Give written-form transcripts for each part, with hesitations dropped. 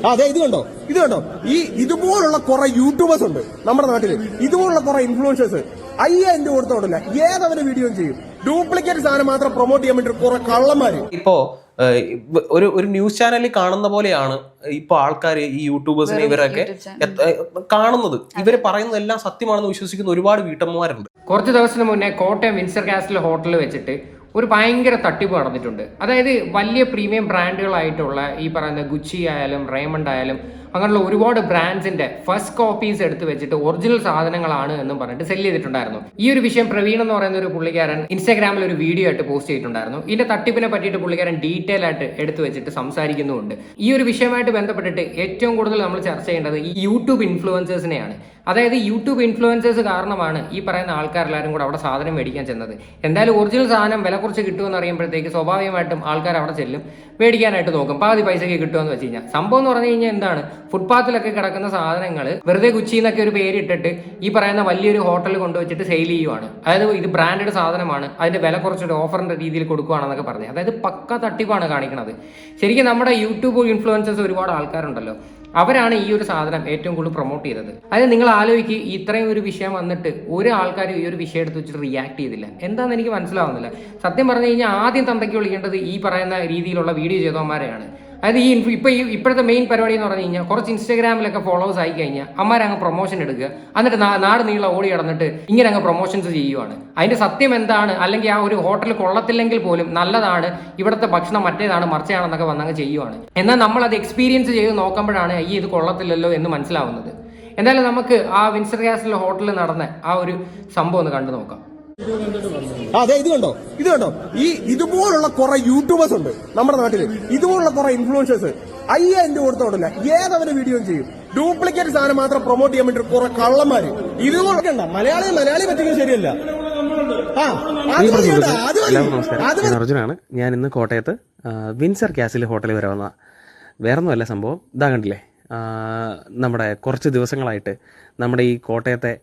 അതെ, ഇത് കണ്ടോ ഇതുപോലുള്ള കുറെ യൂട്യൂബേഴ്സ് ഉണ്ട് നമ്മുടെ നാട്ടില്. ഇതുപോലുള്ള കുറെ ഇൻഫ്ലുവൻസേഴ്സ് 5000 രൂപ കൊടുത്തോണ്ടില്ല ഏതവരെ വീഡിയോ ചെയ്യും. ഡ്യൂപ്ലിക്കേറ്റ് സാധനം മാത്രം പ്രൊമോട്ട് ചെയ്യാൻ വേണ്ടി കുറെ കള്ളന്മാര്. ഇപ്പോ ഒരു ന്യൂസ് ചാനലിൽ കാണുന്ന പോലെയാണ് ഇപ്പൊ ആൾക്കാർ ഈ യൂട്യൂബേഴ്സിനെ ഇവരൊക്കെ കാണുന്നത്. ഇവര് പറയുന്നതെല്ലാം സത്യമാണെന്ന് വിശ്വസിക്കുന്ന ഒരുപാട് വീട്ടമ്മമാരുണ്ട്. കുറച്ച് ദിവസത്തിന് മുന്നേ കോട്ടയം വിൻസർ കാസിൽ ഹോട്ടലിൽ വെച്ചിട്ട് ഒരു ഭയങ്കര തട്ടിപ്പ് നടന്നിട്ടുണ്ട്. അതായത് വലിയ പ്രീമിയം ബ്രാൻഡുകളായിട്ടുള്ള ഈ പറയുന്ന ഗുച്ചി ആയാലും റേമണ്ട് ആയാലും അങ്ങനെയുള്ള ഒരുപാട് ബ്രാൻഡ്സിന്റെ ഫസ്റ്റ് കോപ്പീസ് എടുത്ത് വെച്ചിട്ട് ഒറിജിനൽ സാധനങ്ങളാണ് എന്നും പറഞ്ഞിട്ട് സെല് ചെയ്തിട്ടുണ്ടായിരുന്നു. ഈ ഒരു വിഷയം പ്രവീൺ എന്ന് പറയുന്ന ഒരു പുള്ളിക്കാരൻ ഇൻസ്റ്റാഗ്രാമിൽ ഒരു വീഡിയോ ആയിട്ട് പോസ്റ്റ് ചെയ്തിട്ടുണ്ടായിരുന്നു. ഇതിന്റെ തട്ടിപ്പിനെ പറ്റിയിട്ട് പുള്ളിക്കാരൻ ഡീറ്റെയിൽ ആയിട്ട് എടുത്തു വെച്ചിട്ട് സംസാരിക്കുന്നുമുണ്ട്. ഈ ഒരു വിഷയമായിട്ട് ബന്ധപ്പെട്ടിട്ട് ഏറ്റവും കൂടുതൽ നമ്മൾ ചർച്ച ചെയ്യേണ്ടത് ഈ യൂട്യൂബ് ഇൻഫ്ലുവൻസേഴ്സിനെയാണ്. അതായത് യൂട്യൂബ് ഇൻഫ്ലുവൻസേഴ്സ് കാരണമാണ് ഈ പറയുന്ന ആൾക്കാരെല്ലാവരും കൂടെ അവിടെ സാധനം മേടിക്കാൻ ചെന്നത്. എന്തായാലും ഒറിജിനൽ സാധനം വില കുറച്ച് കിട്ടുമെന്ന് അറിയുമ്പോഴത്തേക്ക് സ്വാഭാവികമായിട്ടും ആൾക്കാർ അവിടെ ചെല്ലും, മേടിക്കാനായിട്ട് നോക്കും. പാതി പൈസയ്ക്ക് കിട്ടുമെന്ന് വെച്ച് കഴിഞ്ഞാൽ സംഭവം എന്ന് പറഞ്ഞു കഴിഞ്ഞാൽ എന്താണ്, ഫുട്പാത്തിലൊക്കെ കിടക്കുന്ന സാധനങ്ങൾ വെറുതെ ഗുച്ചി എന്നൊക്കെ ഒരു പേരിട്ടിട്ട് ഈ പറയുന്ന വലിയൊരു ഹോട്ടലിൽ കൊണ്ടുവച്ചിട്ട് സെയിൽ ചെയ്യുവാണ്. അതായത് ഇത് ബ്രാൻഡഡ് സാധനമാണ്, അതിന്റെ വില കുറച്ചൊരു ഓഫറിന്റെ രീതിയിൽ കൊടുക്കുകയാണെന്നൊക്കെ പറഞ്ഞ്, അതായത് പക്ക തട്ടിപ്പാണ് കാണിക്കുന്നത്. ശരിക്കും നമ്മുടെ യൂട്യൂബ് ഇൻഫ്ലുവൻസേഴ്സ് ഒരുപാട് ആൾക്കാരുണ്ടല്ലോ, അവരാണ് ഈ ഒരു സാധനം ഏറ്റവും കൂടുതൽ പ്രൊമോട്ട് ചെയ്തത്. അതായത് നിങ്ങൾ ആലോചിക്ക്, ഇത്രയും ഒരു വിഷയം വന്നിട്ട് ഒരു ആൾക്കാരും ഈ ഒരു വിഷയം എടുത്ത് വെച്ചിട്ട് റിയാക്ട് ചെയ്തില്ല. എന്താണെന്ന് എനിക്ക് മനസ്സിലാവുന്നില്ല. സത്യം പറഞ്ഞു കഴിഞ്ഞാൽ ആദ്യം തന്തയ്ക്ക് വിളിക്കേണ്ടത് ഈ പറയുന്ന രീതിയിലുള്ള വീഡിയോ ചെയ്തവന്മാരെയാണ്. അതായത് ഇപ്പോഴത്തെ മെയിൻ പരിപാടി എന്ന് പറഞ്ഞു കഴിഞ്ഞാൽ കുറച്ച് ഇൻസ്റ്റാഗ്രാമിലൊക്കെ ഫോളോവേഴ്സ് ആയി കഴിഞ്ഞാൽ അമ്മരങ്ങ് പ്രൊമോഷൻ എടുക്കുക, എന്നിട്ട് നാട് നീളം ഓടി കിടന്നിട്ട് ഇങ്ങനെ അങ്ങ് പ്രൊമോഷൻസ് ചെയ്യുവാണ്. അതിന്റെ സത്യം എന്താണ്, അല്ലെങ്കിൽ ആ ഒരു ഹോട്ടൽ കൊള്ളത്തില്ലെങ്കിൽ പോലും നല്ലതാണ്, ഇവിടുത്തെ ഭക്ഷണം മറ്റേതാണ് മറിച്ചാണെന്നൊക്കെ വന്നങ്ങ് ചെയ്യുവാണ്. എന്നാൽ നമ്മൾ അത് എക്സ്പീരിയൻസ് ചെയ്ത് നോക്കുമ്പോഴാണ് ഈ ഇത് കൊള്ളത്തില്ലല്ലോ എന്ന് മനസ്സിലാവുന്നത്. എന്തായാലും നമുക്ക് ആ വിൻസർ കാസിൽ ഹോട്ടലിൽ നടന്ന ആ ഒരു സംഭവം ഒന്ന് കണ്ടു നോക്കാം. അതെ, ഇത് കണ്ടോ ഇതുപോലുള്ള കുറെ യൂട്യൂബേഴ്സ് ഉണ്ട് നമ്മുടെ നാട്ടില്. ഇതുപോലുള്ള കുറെ ഇൻഫ്ലുവൻസേഴ്സ് 5000 രൂപ കൊടുത്തോണ്ടില്ല ഏതവരെ വീഡിയോ ചെയ്യും. ഡ്യൂപ്ലിക്കേറ്റ് സാധനം മാത്രം പ്രൊമോട്ട് ചെയ്യാൻ വേണ്ടി കുറെ കള്ളന്മാര്. ഇതുപോലൊക്കെ ഉണ്ടോ? മലയാളി പറ്റിക്കുന്നത് ശരിയല്ല. ഞാൻ അർജുനാണ്. ഞാൻ ഇന്ന് കോട്ടയത്ത് വിൻസർ കാസിൽ ഹോട്ടലിൽ വരെ വന്ന വേറൊന്നുമല്ല സംഭവം. ഇതാ കണ്ടില്ലേ, നമ്മുടെ കുറച്ച് ദിവസങ്ങളായിട്ട് നമ്മുടെ ഈ കോട്ടയത്തെ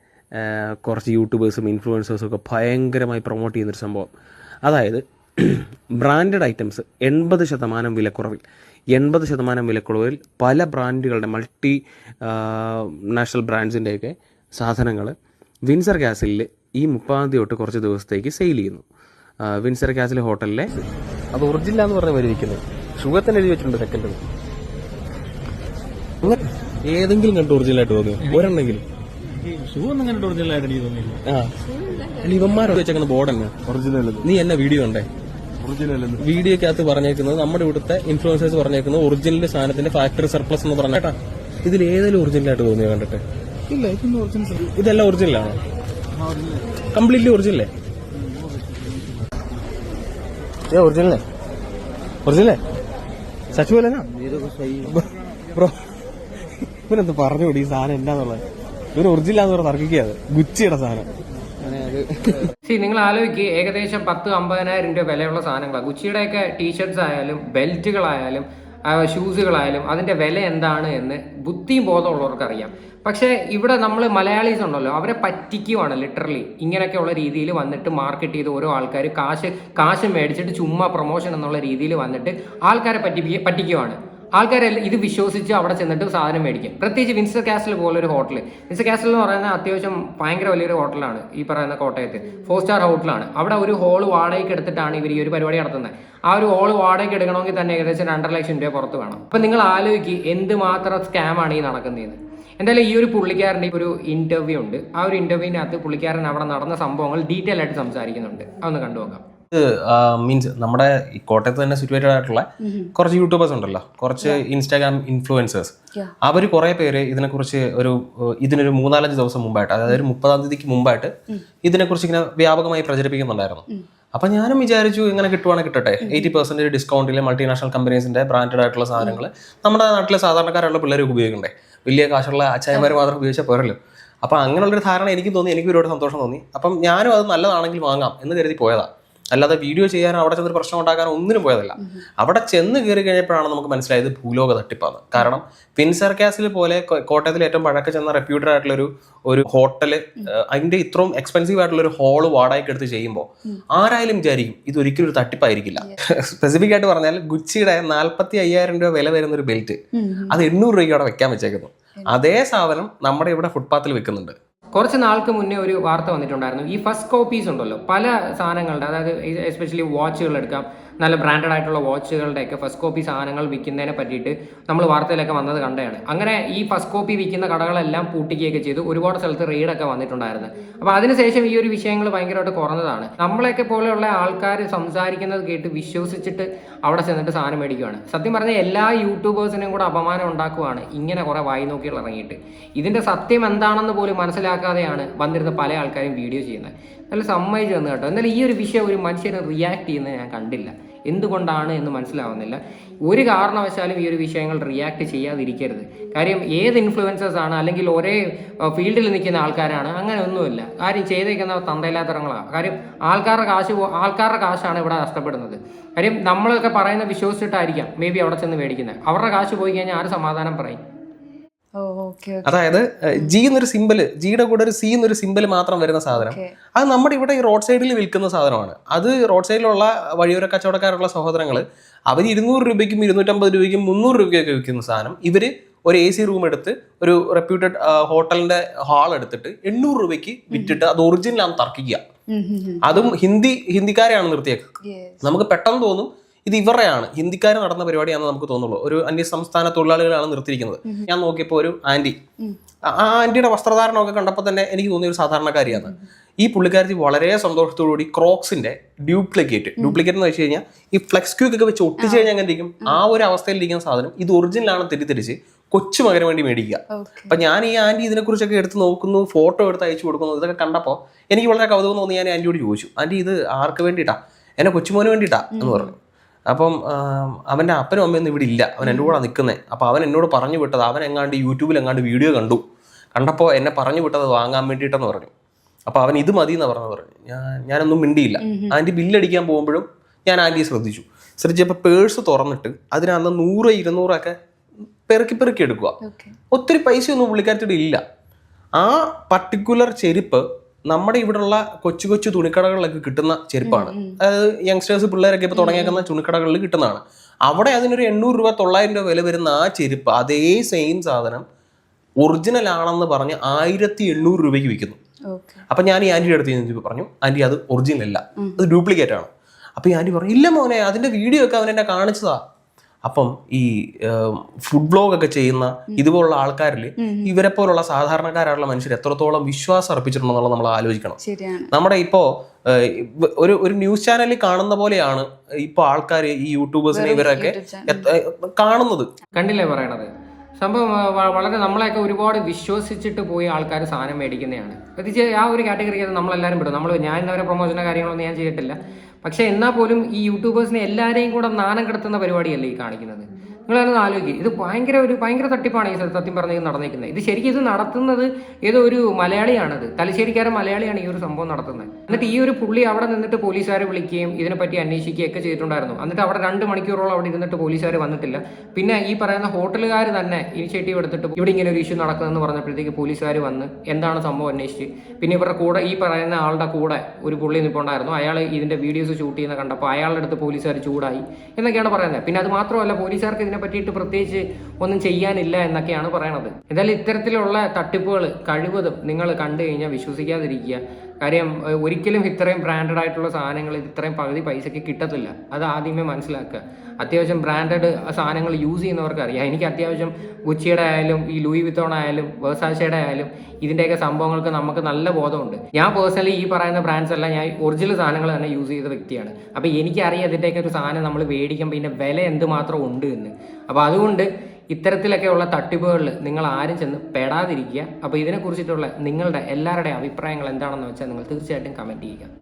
കുറച്ച് യൂട്യൂബേഴ്സും ഇൻഫ്ലുവൻസേഴ്സും ഒക്കെ ഭയങ്കരമായി പ്രൊമോട്ട് ചെയ്യുന്നൊരു സംഭവം. അതായത് ബ്രാൻഡഡ് ഐറ്റംസ് 80% വിലക്കുറവിൽ 80% വിലക്കുറവിൽ പല ബ്രാൻഡുകളുടെ മൾട്ടി നാഷണൽ ബ്രാൻഡ്സിൻ്റെയൊക്കെ സാധനങ്ങൾ വിൻസർ കാസിലിൽ ഈ 30-ാം തീയതി തൊട്ട് കുറച്ച് ദിവസത്തേക്ക് സെയിൽ ചെയ്യുന്നു. വിൻസർ കാസിൽ ഹോട്ടലിലെ അത് ഒറിജിനൽ എന്ന് പറഞ്ഞ് വരിയിരിക്കുന്നത് ഷുഗർ എഴുതി വെച്ചിട്ടുണ്ട്. സെക്കൻഡ് ഏതെങ്കിലും കണ്ട് ഒറിജിനലായിട്ട് തോന്നിയോ? ഒരെണ്ണെങ്കിലും ഇവന്മാരോട് വെച്ചേക്കുന്ന ബോർഡ് തന്നെ ഒറിജിനൽ. നീ എന്നെ വീഡിയോ ഉണ്ടേ, വീഡിയോക്കകത്ത് പറഞ്ഞേക്കുന്നത് നമ്മുടെ ഇവിടുത്തെ ഇൻഫ്ലുവൻസേഴ്സ് പറഞ്ഞേക്കുന്നത് ഒറിജിനൽ സാധനത്തിന്റെ ഫാക്ടറി സർപ്ലസ് എന്ന് പറഞ്ഞേട്ടാ. ഇതിൽ ഏതെങ്കിലും ഒറിജിനലായിട്ട് തോന്നിയോ കണ്ടിട്ട്? ഇല്ല, ഇതെല്ലാം ഒറിജിനലാണോ? കംപ്ലീറ്റ്ലി ഒറിജിനലേ? ഒറിജിനലേ സച്ചുവല്ല ബ്രോ. ഇവനെന്ത് പറഞ്ഞുകൂടി ഈ സാധനം എന്താന്നുള്ളത്? ഇവര് ഒറിജിനലാന്ന് പറഞ്ഞ് തർക്കിക്കാതെ ഗുച്ചിയുടെ സാധനം. നിങ്ങൾ ആലോചിക്കുക, ഏകദേശം 10-50,000 രൂപ വിലയുള്ള സാധനങ്ങളാണ്. ഗുച്ചിയുടെയൊക്കെ ടീഷർട്ട്സ് ആയാലും ബെൽറ്റുകളായാലും ഷൂസുകളായാലും അതിന്റെ വില എന്താണ് എന്ന് ബുദ്ധിയും ബോധമുള്ളവർക്ക് അറിയാം. പക്ഷേ ഇവിടെ നമ്മൾ മലയാളീസ് ഉണ്ടല്ലോ, അവരെ പറ്റിക്കുവാണ് ലിറ്ററലി. ഇങ്ങനെയൊക്കെയുള്ള രീതിയിൽ വന്നിട്ട് മാർക്കറ്റ് ചെയ്ത് ഓരോ ആൾക്കാർ കാശ് മേടിച്ചിട്ട് ചുമ്മാ പ്രൊമോഷൻ എന്നുള്ള രീതിയിൽ വന്നിട്ട് ആൾക്കാരെ പറ്റിക്കുവാണ്. ആൾക്കാരെല്ലാം ഇത് വിശ്വസിച്ച് അവിടെ ചെന്നിട്ട് സാധനം മേടിക്കും. പ്രത്യേകിച്ച് വിൻസർ കാസിൽ പോലൊരു ഹോട്ടൽ. വിൻസർ കാസിൽ എന്ന് പറയുന്നത് അത്യാവശ്യം ഭയങ്കര വലിയൊരു ഹോട്ടലാണ്. ഈ പറയുന്ന കോട്ടയത്ത് 4 സ്റ്റാർ ഹോട്ടലാണ്. അവിടെ ഒരു ഹോള് വാടകയ്ക്ക് എടുത്തിട്ടാണ് ഇവർ ഈ ഒരു പരിപാടി നടത്തുന്നത്. ആ ഒരു ഹോള് വാടകയ്ക്ക് എടുക്കണമെങ്കിൽ തന്നെ ഏകദേശം 2.5 ലക്ഷം രൂപ പുറത്ത് വേണം. അപ്പം നിങ്ങൾ ആലോചിക്കുക എന്തുമാത്രം സ്കാമാണ് ഈ നടക്കുന്നത്. എന്തായാലും ഈ ഒരു പുള്ളിക്കാരൻ്റെ ഒരു ഇന്റർവ്യൂ ഉണ്ട്. ആ ഒരു ഇന്റർവ്യൂവിനകത്ത് പുള്ളിക്കാരൻ അവിടെ നടന്ന സംഭവങ്ങൾ ഡീറ്റെയിൽ ആയിട്ട് സംസാരിക്കുന്നുണ്ട്. അതൊന്ന് കണ്ടുനോക്കാം. മീൻസ് നമ്മുടെ ഈ കോട്ടയത്ത് തന്നെ സിറ്റുവേറ്റഡ് ആയിട്ടുള്ള കുറച്ച് യൂട്യൂബേഴ്സ് ഉണ്ടല്ലോ, കുറച്ച് ഇൻസ്റ്റാഗ്രാം ഇൻഫ്ലുവൻസേഴ്സ്, അവർ കുറെ പേര് ഇതിനെക്കുറിച്ച് ഇതിനൊരു 3-4 ദിവസം മുമ്പായിട്ട്, അതായത് 30-ാം തീയതിക്ക് മുമ്പായിട്ട് ഇതിനെക്കുറിച്ച് ഇങ്ങനെ വ്യാപകമായി പ്രചരിപ്പിക്കുന്നുണ്ടായിരുന്നു. അപ്പൊ ഞാനും വിചാരിച്ചു ഇങ്ങനെ കിട്ടുവാണെങ്കിൽ കിട്ടട്ടെ, 80% ഡിസ്കൗണ്ടിലെ മൾട്ടിനാഷണൽ കമ്പനീസിന്റെ ബ്രാൻഡഡ് ആയിട്ടുള്ള സാധനങ്ങൾ നമ്മുടെ നാട്ടിലെ സാധാരണക്കാരുള്ള പിള്ളേർ ഉപയോഗിക്കണ്ടേ, വലിയ കാശുള്ള അച്ചായന്മാർ മാത്രം ഉപയോഗിച്ചാൽ പോരല്ലോ. അപ്പൊ അങ്ങനെയുള്ളൊരു ധാരണ എനിക്ക് തോന്നി, എനിക്ക് ഒരുപാട് സന്തോഷം തോന്നി. അപ്പം ഞാനും അത് നല്ലതാണെങ്കിൽ വാങ്ങാം എന്ന് കരുതി പോയതാ. അല്ലാതെ വീഡിയോ ചെയ്യാനോ അവിടെ ചെന്നൊരു പ്രശ്നം ഉണ്ടാക്കാനോ ഒന്നിനും പോയതല്ല. അവിടെ ചെന്ന് കയറി കഴിഞ്ഞപ്പോഴാണ് നമുക്ക് മനസ്സിലായത് ഭൂലോക തട്ടിപ്പാണ്. കാരണം വിൻസർ കാസിൽ പോലെ കോട്ടയത്തിൽ ഏറ്റവും പഴക്കം ചെന്ന റെപ്യൂട്ടഡ് ആയിട്ടുള്ള ഒരു ഹോട്ടല് അതിന്റെ ഇത്രയും എക്സ്പെൻസീവ് ആയിട്ടുള്ള ഒരു ഹോള് വാടകയ്ക്ക് എടുത്ത് ചെയ്യുമ്പോൾ ആരായാലും വിചാരിക്കും ഇത് ഒരിക്കലും ഒരു തട്ടിപ്പായിരിക്കില്ല. സ്പെസിഫിക് ആയിട്ട് പറഞ്ഞാൽ ഗുച്ചിയുടെ 45,000 രൂപ വില വരുന്ന ഒരു ബെൽറ്റ് അത് 800 രൂപയ്ക്ക് അവിടെ വെക്കാൻ വെച്ചേക്കുന്നു. അതേ സാധനം നമ്മുടെ ഇവിടെ ഫുട്പാത്തിൽ വെക്കുന്നുണ്ട്. കുറച്ച് നാൾക്ക് മുന്നേ ഒരു വാർത്ത വന്നിട്ടുണ്ടായിരുന്നു. ഈ ഫസ്റ്റ് കോപ്പീസ് ഉണ്ടല്ലോ പല സാധനങ്ങളുടെ, അതായത് എസ്പെഷ്യലി വാച്ചുകൾ എടുക്കാം, നല്ല ബ്രാൻഡഡ് ആയിട്ടുള്ള വാച്ചുകളുടെയൊക്കെ ഫസ്റ്റ് കോപ്പി സാധനങ്ങൾ വിൽക്കുന്നതിനെ പറ്റിയിട്ട് നമ്മൾ വാർത്തയിലൊക്കെ വന്നത് കണ്ടതാണ്. അങ്ങനെ ഈ ഫസ്റ്റ് കോപ്പി വിൽക്കുന്ന കടകളെല്ലാം പൂട്ടിക്കുകയൊക്കെ ചെയ്തു. ഒരുപാട് സ്ഥലത്ത് റെയ്ഡൊക്കെ വന്നിട്ടുണ്ടായിരുന്നു. അപ്പോൾ അതിനുശേഷം ഈ ഒരു വിഷയങ്ങൾ ഭയങ്കരമായിട്ട് കുറഞ്ഞതാണ്. നമ്മളെയൊക്കെ പോലെയുള്ള ആൾക്കാർ സംസാരിക്കുന്നത് കേട്ട് വിശ്വസിച്ചിട്ട് അവിടെ ചെന്നിട്ട് സാധനം മേടിക്കുകയാണ്. സത്യം പറഞ്ഞാൽ എല്ലാ യൂട്യൂബേഴ്സിനും കൂടെ അപമാനം ഉണ്ടാക്കുവാണ് ഇങ്ങനെ കുറെ വായി നോക്കികൾ ഇറങ്ങിയിട്ട്. ഇതിന്റെ സത്യം എന്താണെന്ന് പോലും മനസ്സിലാക്കാതെയാണ് വന്നിരുന്ന പല ആൾക്കാരും വീഡിയോ ചെയ്യുന്നത്. നല്ല സമ്മതിച്ചു തന്നു കേട്ടോ. എന്നാലും ഈ ഒരു വിഷയം ഒരു മനുഷ്യന് റിയാക്ട് ചെയ്യുന്നത് ഞാൻ കണ്ടില്ല. എന്തുകൊണ്ടാണ് എന്ന് മനസ്സിലാവുന്നില്ല. ഒരു കാരണവശാലും ഈ ഒരു വിഷയങ്ങൾ റിയാക്ട് ചെയ്യാതിരിക്കരുത്. കാര്യം ഏത് ഇൻഫ്ലുവൻസേഴ്സ് ആണ് അല്ലെങ്കിൽ ഒരേ ഫീൽഡിൽ നിൽക്കുന്ന ആൾക്കാരാണ്, അങ്ങനെ ഒന്നുമില്ല. കാര്യം ചെയ്തേക്കുന്ന തന്തയില്ലാത്തരങ്ങളാണ്. കാര്യം ആൾക്കാരുടെ കാശാണ് ഇവിടെ നഷ്ടപ്പെടുന്നത്. കാര്യം നമ്മളൊക്കെ പറയുന്ന വിശ്വസിച്ചിട്ടായിരിക്കാം മേ ബി അവിടെ ചെന്ന് മേടിക്കുന്നത്. അവരുടെ കാശ് പോയി കഴിഞ്ഞാൽ ആര് സമാധാനം പറയും? അതായത് ജി എന്നൊരു സിമ്പിള്, ജിയുടെ കൂടെ ഒരു സി എന്നൊരു സിമ്പിൾ മാത്രം വരുന്ന സാധനം അത് നമ്മുടെ ഇവിടെ ഈ റോഡ് സൈഡിൽ വിൽക്കുന്ന സാധനമാണ്. അത് റോഡ് സൈഡിലുള്ള വഴിയോര കച്ചവടക്കാരുള്ള സഹോദരങ്ങൾ അവർ 200 രൂപയ്ക്കും 250 രൂപയ്ക്കും 300 രൂപയ്ക്കൊക്കെ വിൽക്കുന്ന സാധനം ഇവര് ഒരു AC റൂം എടുത്ത് ഒരു റെപ്യൂട്ടഡ് ഹോട്ടലിന്റെ ഹാൾ എടുത്തിട്ട് 800 രൂപയ്ക്ക് വിറ്റിട്ട് അത് ഒറിജിനലാണെന്ന് തർക്കിക്കുക. അതും ഹിന്ദിക്കാരെയാണ് നിർത്തിയേക്കുക. നമുക്ക് പെട്ടെന്ന് തോന്നും ഇത് ഇവരുടെയാണ്, ഹിന്ദിക്കാർ നടന്ന പരിപാടിയാണെന്ന് നമുക്ക് തോന്നുള്ളൂ. ഒരു അന്യസംസ്ഥാന തൊഴിലാളികളാണ് നിർത്തിയിരിക്കുന്നത്. ഞാൻ നോക്കിയപ്പോൾ ഒരു ആന്റി, ആ ആന്റിയുടെ വസ്ത്രധാരണമൊക്കെ കണ്ടപ്പോൾ തന്നെ എനിക്ക് തോന്നിയ ഒരു സാധാരണക്കാരിയാണ്. ഈ പുള്ളിക്കാരി വളരെ സന്തോഷത്തോടുകൂടി ക്രോക്സിന്റെ ഡ്യൂപ്ലിക്കേറ്റ് എന്ന് വെച്ച് കഴിഞ്ഞാൽ ഈ ഫ്ലെക്സ് ക്യൂക്ക് ഒക്കെ വെച്ച് ഒട്ടിച്ച് കഴിഞ്ഞാൽ അങ്ങനെ ഇരിക്കും ആ ഒരു അവസ്ഥയിലിരിക്കുന്ന സാധനം ഇത് ഒറിജിനലാണ് തെറ്റിദ്ധരിച്ച് കൊച്ചു മകന് വേണ്ടി മേടിക്കുക. അപ്പൊ ഞാൻ ഈ ആന്റി ഇതിനെക്കുറിച്ചൊക്കെ എടുത്ത് നോക്കുന്നു, ഫോട്ടോ എടുത്ത് അയച്ചു കൊടുക്കുന്നു. ഇതൊക്കെ കണ്ടപ്പോൾ എനിക്ക് വളരെ കൗതുകം തോന്നി. ഞാൻ ആന്റിയോട് ചോദിച്ചു, ആന്റി ഇത് ആർക്ക് വേണ്ടിയിട്ടാ? എന്നെ കൊച്ചുമോന് വേണ്ടിയിട്ടാ എന്ന് പറഞ്ഞു. അപ്പം അവൻ്റെ അപ്പനും അമ്മയൊന്നും ഇവിടെ ഇല്ല, അവൻ എൻ്റെ കൂടെ നിൽക്കുന്നത്. അപ്പോൾ അവൻ എന്നോട് പറഞ്ഞു വിട്ടത് അവൻ യൂട്യൂബിൽ വീഡിയോ കണ്ടപ്പോൾ എന്നെ പറഞ്ഞു വിട്ടത് വാങ്ങാൻ വേണ്ടിയിട്ടെന്ന് പറഞ്ഞു. അപ്പോൾ അവൻ ഇത് മതി എന്ന് പറഞ്ഞു. ഞാനൊന്നും മിണ്ടിയില്ല. ആൻറ്റി ബില്ലടിക്കാൻ പോകുമ്പോഴും ഞാൻ ആൻറ്റിയെ ശ്രദ്ധിച്ചപ്പോൾ പേഴ്സ് തുറന്നിട്ട് അതിനകത്ത് 100-200 ഒക്കെ പെറുക്കി എടുക്കുക. ഒത്തിരി പൈസയൊന്നും പുള്ളിക്കാരത്തിയുടെ ഇല്ല. ആ പർട്ടിക്കുലർ ചെരുപ്പ് നമ്മുടെ ഇവിടെയുള്ള കൊച്ചു തുണിക്കടകളിലൊക്കെ കിട്ടുന്ന ചെരുപ്പാണ്. അതായത് യങ്സ്റ്റേഴ്സ് പിള്ളേരൊക്കെ ഇപ്പോൾ തുടങ്ങിയേക്കുന്ന തുണിക്കടകളിൽ കിട്ടുന്നതാണ്. അവിടെ അതിനൊരു 800 രൂപ 900 രൂപ വില വരുന്ന ആ ചെരുപ്പ് അതേ സെയിം സാധനം ഒറിജിനൽ ആണെന്ന് പറഞ്ഞ് 1800 രൂപയ്ക്ക് വിൽക്കുന്നു. അപ്പൊ ഞാൻ ഈ ആന്റിയുടെ അടുത്ത് പറഞ്ഞു, ആന്റി അത് ഒറിജിനൽ അല്ല, അത് ഡ്യൂപ്ലിക്കേറ്റ് ആണ്. അപ്പൊ ഈ ആന്റി പറഞ്ഞു, ഇല്ല മോനെ അതിന്റെ വീഡിയോ ഒക്കെ അവൻ എന്നെ കാണിച്ചതാ. അപ്പം ഈ ഫുഡ് ബ്ലോഗ് ഒക്കെ ചെയ്യുന്ന ഇതുപോലുള്ള ആൾക്കാരിൽ ഇവരെ പോലുള്ള സാധാരണക്കാരായിട്ടുള്ള മനുഷ്യർ എത്രത്തോളം വിശ്വാസം അർപ്പിച്ചിട്ടുണ്ടെന്നുള്ളത് നമ്മൾ ആലോചിക്കണം. നമ്മുടെ ഇപ്പോ ഒരു ന്യൂസ് ചാനലിൽ കാണുന്ന പോലെയാണ് ഇപ്പൊ ആൾക്കാർ ഈ യൂട്യൂബേഴ്സിനെ ഇവരൊക്കെ കാണുന്നത്. കണ്ടില്ലേ പറയണത് സംഭവം വളരെ നമ്മളെയൊക്കെ ഒരുപാട് വിശ്വസിച്ചിട്ട് പോയി ആൾക്കാർ സാധനം മേടിക്കുന്നതാണ്. പ്രത്യേകിച്ച് ആ ഒരു കാറ്റഗറിക്ക് നമ്മളെല്ലാവരും പെടും. ഞാൻ ഇന്നവരെ പ്രൊമോഷനോ കാര്യങ്ങളൊന്നും ഞാൻ ചെയ്തിട്ടില്ല. പക്ഷെ എന്നാൽ പോലും ഈ യൂട്യൂബേഴ്സിനെ എല്ലാവരെയും കൂടെ നാണം കിടത്തുന്ന പരിപാടിയല്ലേ ഈ കാണിക്കുന്നത്. നിങ്ങളതൊന്ന് ആലോചിക്കുക. ഇത് ഭയങ്കര തട്ടിപ്പാണ് ഈ സത്യം പറഞ്ഞ് നടന്നിരിക്കുന്നത്. ഇത് ശരിക്കും ഇത് നടത്തുന്നത് ഏതോ ഒരു മലയാളിയാണത്, തലശ്ശേരിക്കാരൻ മലയാളിയാണ് ഈ ഒരു സംഭവം നടത്തുന്നത്. എന്നിട്ട് ഈ ഒരു പുള്ളി അവിടെ നിന്നിട്ട് പോലീസുകാരെ വിളിക്കുകയും ഇതിനെപ്പറ്റി അന്വേഷിക്കുകയൊക്കെ ചെയ്തിട്ടുണ്ടായിരുന്നു. എന്നിട്ട് അവിടെ 2 മണിക്കൂറോളം അവിടെ ഇരുന്നിട്ട് പോലീസുകാർ വന്നിട്ടില്ല. പിന്നെ ഈ പറയുന്ന ഹോട്ടലുകാർ തന്നെ ഇനിഷ്യേറ്റീവ് എടുത്തിട്ട് ഇവിടെ ഇങ്ങനെ ഒരു ഇഷ്യൂ നടക്കുന്നതെന്ന് പറഞ്ഞപ്പോഴത്തേക്ക് പോലീസുകാർ വന്ന് എന്താണ് സംഭവം അന്വേഷിച്ച് പിന്നെ ഇവരുടെ കൂടെ ഈ പറയുന്ന ആളുടെ കൂടെ ഒരു പുള്ളി നിൽപ്പുണ്ടായിരുന്നു. അയാൾ ഇതിന്റെ വീഡിയോസ് ഷൂട്ട് ചെയ്യുന്ന കണ്ടപ്പോൾ അയാളുടെ അടുത്ത് പോലീസുകാർ ചൂടായി എന്നൊക്കെയാണ് പറയുന്നത്. പിന്നെ അത് മാത്രമല്ല പോലീസുകാർക്ക് ഇതിനെ പറ്റിയിട്ട് പ്രത്യേകിച്ച് ഒന്നും ചെയ്യാനില്ല എന്നൊക്കെയാണ് പറയണത്. എന്തായാലും ഇത്തരത്തിലുള്ള തട്ടിപ്പുകൾ കഴിവതും നിങ്ങൾ കണ്ടു കഴിഞ്ഞാൽ വിശ്വസിക്കാതിരിക്കുക. കാര്യം ഒരിക്കലും ഇത്രയും ബ്രാൻഡഡ് ആയിട്ടുള്ള സാധനങ്ങൾ ഇത്രയും പകുതി പൈസയ്ക്ക് കിട്ടത്തില്ല. അത് ആദ്യമേ മനസ്സിലാക്കുക. അത്യാവശ്യം ബ്രാൻഡഡ് സാധനങ്ങൾ യൂസ് ചെയ്യുന്നവർക്ക് അറിയാം. എനിക്ക് അത്യാവശ്യം ഗുച്ചിയുടെ ആയാലും ഈ ലൂയി വിത്തോൺ ആയാലും വേഴ്സാഷയുടെ ആയാലും ഇതിൻ്റെയൊക്കെ സംഭവങ്ങൾക്ക് നമുക്ക് നല്ല ബോധമുണ്ട്. ഞാൻ പേഴ്സണലി ഈ പറയുന്ന ബ്രാൻഡ്സ് എല്ലാം ഞാൻ ഒറിജിനൽ സാധനങ്ങൾ തന്നെ യൂസ് ചെയ്ത വ്യക്തിയാണ്. അപ്പോൾ എനിക്കറിയാം ഇതിൻ്റെയൊക്കെ ഒരു സാധനം നമ്മൾ മേടിക്കുമ്പോൾ ഇതിൻ്റെ വില എന്തുമാത്രം ഉണ്ട് എന്ന്. അപ്പോൾ അതുകൊണ്ട് ഇത്തരത്തിലൊക്കെയുള്ള തട്ടിപ്പുകളിൽ നിങ്ങൾ ആരും ചെന്ന് പെടാതിരിക്കുക. അപ്പോൾ ഇതിനെക്കുറിച്ചിട്ടുള്ള നിങ്ങളുടെ എല്ലാവരുടെയും അഭിപ്രായങ്ങൾ എന്താണെന്ന് വെച്ചാൽ നിങ്ങൾ തീർച്ചയായിട്ടും കമൻറ്റ് ചെയ്യുക.